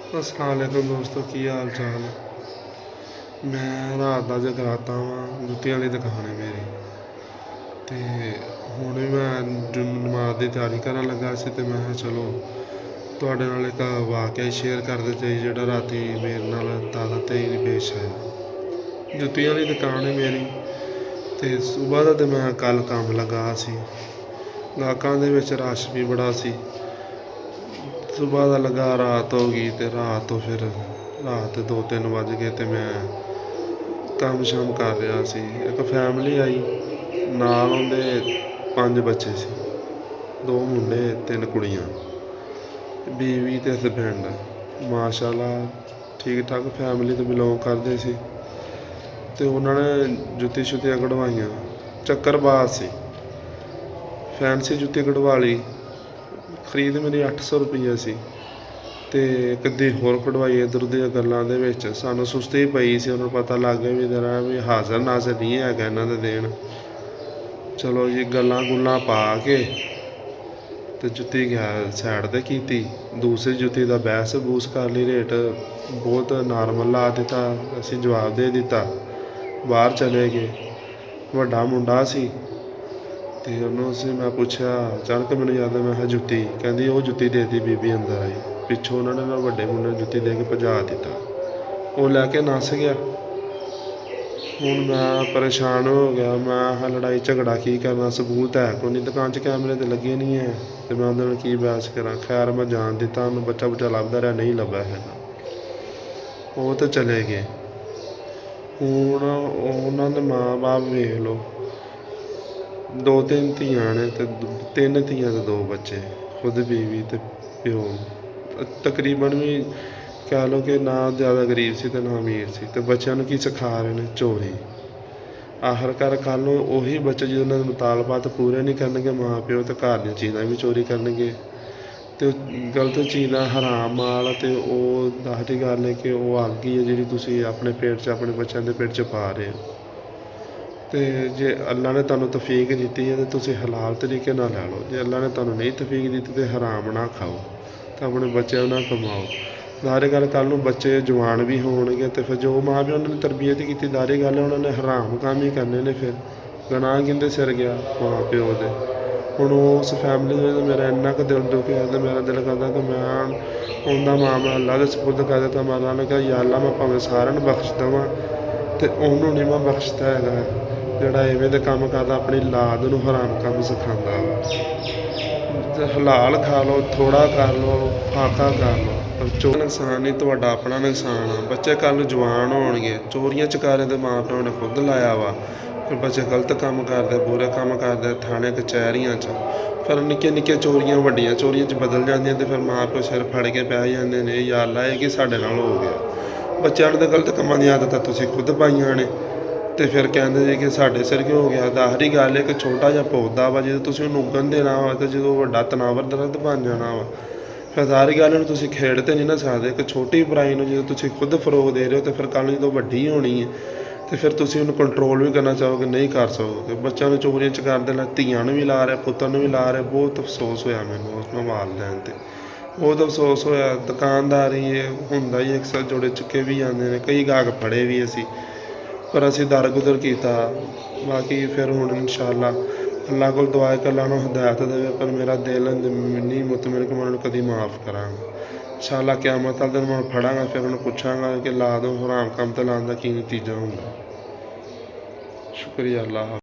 अस्सलाम वालेकुम दोस्तों, की हाल चाल। मैं रात का जगराता वा जुत्तियां वाली दुकान है मेरी। तो हुण भी मैं नमाज की तैयारी करन लगा सी ते मैं चलो तुहाडे नाल एक वाकया शेयर कर देते जिहड़ा राती मेरे नाल ताकत ही पेश आया। जुत्तियां वाली दुकान है मेरी। तो सुबह का तो मैं कल काम लगा सी, गाहकां दे विच रश भी बड़ा सी। सुबह का लगा, रात हो गई तो रात तो फिर रात 2-3 बज गए तो मैं काम शाम कर रहा सी। एक फैमिली आई नाल, उहदे 5 बच्चे सी, 2 मुंडे 3 कुड़ियाँ, बीवी ते हसबैंड। माशाअल्लाह ठीक ठाक फैमिली तो बिलोंग करते सी। तो उन्होंने जुत्ती शुत्तियां कढ़वाइयां, चक्करबाज सी, फैंसी जुत्ती कढ़वा ली। खरीद मेरी 800 रुपये सी। तो कदी होर कढ़वाई इधर उधर गल्लां दे विच सानूं सुस्ती पई सी। उन्होंने पता लग गया भी जरा भी हाज़र नाज़र नहीं है इन्हां दे देन। चलो जी गल्लां गुल्लां पा के तो जुत्ती सैड ते कीती। दूसरी जुत्ती दा बहस बूस कर ली, रेट बहुत नॉर्मल ला दिता। असीं जवाब दे दिता, बाहर चले गए। वड्डा मुंडा सी तो उन्होंने मैं पूछा, अचानक मैंने याद है, मैं कहा जुत्ती, कहती वो जुत्ती दे दी बीबी अंदर आई। पिछों उन्होंने ना वड्डे मुंडे ने जुत्ती दे के भजा दिता, वो लैके नस गया। हूँ मैं परेशान हो गया, मैं लड़ाई झगड़ा की करना, सबूत है कोई नहीं, दुकान च कैमरे तो लगे नहीं है तो मैं उन्होंने की बहस करा। खैर मैं जान दिता, उन्होंने बच्चा बुच्चा लभदा रहा, नहीं लभा है, वो तो चले गए। हूँ उन्होंने माँ बाप वेख लो, 2-3 धियां ने तो 3 धियां तो 2 बच्चे, खुद बीवी तो प्यो। तकरीबन भी कह लो कि ना ज़्यादा गरीब सी तो ना अमीर सी। तो बच्चों की सिखा रहे हैं चोरी। आखिरकार कल नूं उही बच्चे जो उन्होंने मुतालबात पूरे नहीं करनगे माँ प्यो, तो घर दी चीज़ां भी चोरी करनगे। तो गलत चीज़ां हराम माल, तो वो दसदी गल है कि वो अग ही है जिहड़ी तुसीं अपने पेट च अपने बच्चों के पेट च पा रहे हो। तो जे अल्लाह ने तुहानूं तौफीक दी है तो तुसीं हलाल तरीके नाल लै लो। जे अल्लाह ने तुहानूं नहीं तौफीक दी तो हराम ना खाओ, तो अपने बच्चों ना कमाओ। दारी गल कल नूं बच्चे जवान भी होणगे तो फिर जो माँ प्यो ने तरबियत की, दारी गल उन्होंने हराम काम ही करने ने। फिर गनाह किंदे सिर गया, माँ प्यो दे। हुण उस फैमिली दे मेरा इन्ना क दिल दुखिया, तो मेरा दिल करदा कि मैं उनका मामला अल्लाह दे सपुर्द कर दित्ता। मैं अल्लाह ने कहा या अल्लाह मैं भावें सारिਆਂ ਨੂੰ बख्श देवां तो उन्होंं नहीं मैं बख्शदा हैगा जिहड़ा इवें दे काम करदा, अपनी औलाद नूं हराम काम सिखांदा वा। हलाल खा लो, थोड़ा कर लो, फाका कर लो, पर चोरी नुकसान नहीं, तुहाडा अपना नुकसान आ। बच्चे कल जवान होणगे, चोरियां चकारियां तो माँ प्यो ने खुद लाया वा। फिर बच्चे गलत काम करते, बुरे काम करते थाने कचहरियां च, फिर निक्के निक्के चोरियां वड्डियां चोरियां च बदल जांदियां। तो फिर माँ प्यो सिर फड़ के पै जांदे ने, या अल्लाह ये कि साडे नाल हो गया। बच्चों ने तो गलत कामां दी आदतां तुसीं खुद पाईयां ने, तो फिर कहते जी कि साढ़े सिर क्यों हो गया। आखिरी गल एक छोटा जिहा पौधा वा, जो तुसीं उहनूं उगन देना वा तो जो वड्डा तनावर दरख्त बन जाना वा। फिर सारी गल उहनूं तुसीं खेड़ ते नहीं ना सकदे। एक छोटी बुराई नूं जो तुसीं खुद फरोग दे रहे हो, तो फिर कल जो वड्डी होनी है तो फिर तुसीं उहनूं कंट्रोल भी करना चाहोगे, नहीं कर सकोगे। बच्चों नूं चोरियां चकारियां ला, धियां नूं भी ला रहे, पुत्तर नूं भी ला रहे। बहुत अफसोस होया मैनूं उस वालदैन ते, बहुत अफसोस होया। दुकानदारी हुंदा ही अक्सर जोड़े चुके भी जाते हैं, कई गाहक फड़े भी असीं, पर असीं दर गुदर किया। बाकी फिर हुण इंशाअल्लाह अल्लाह कोल दुआ है कि अल्लाह नूं हिदायत देवे, पर मेरा दिल नहीं मुतमिन कि मैं उन्होंने कभी माफ़ करांगा। इंशाअल्लाह क़यामत वाले दिन मैं फड़ांगा, फिर उन्हें पुछांगा कि ला दो हराम काम तो लाने का की नतीजा हुंदा। शुक्रिया अल्लाह।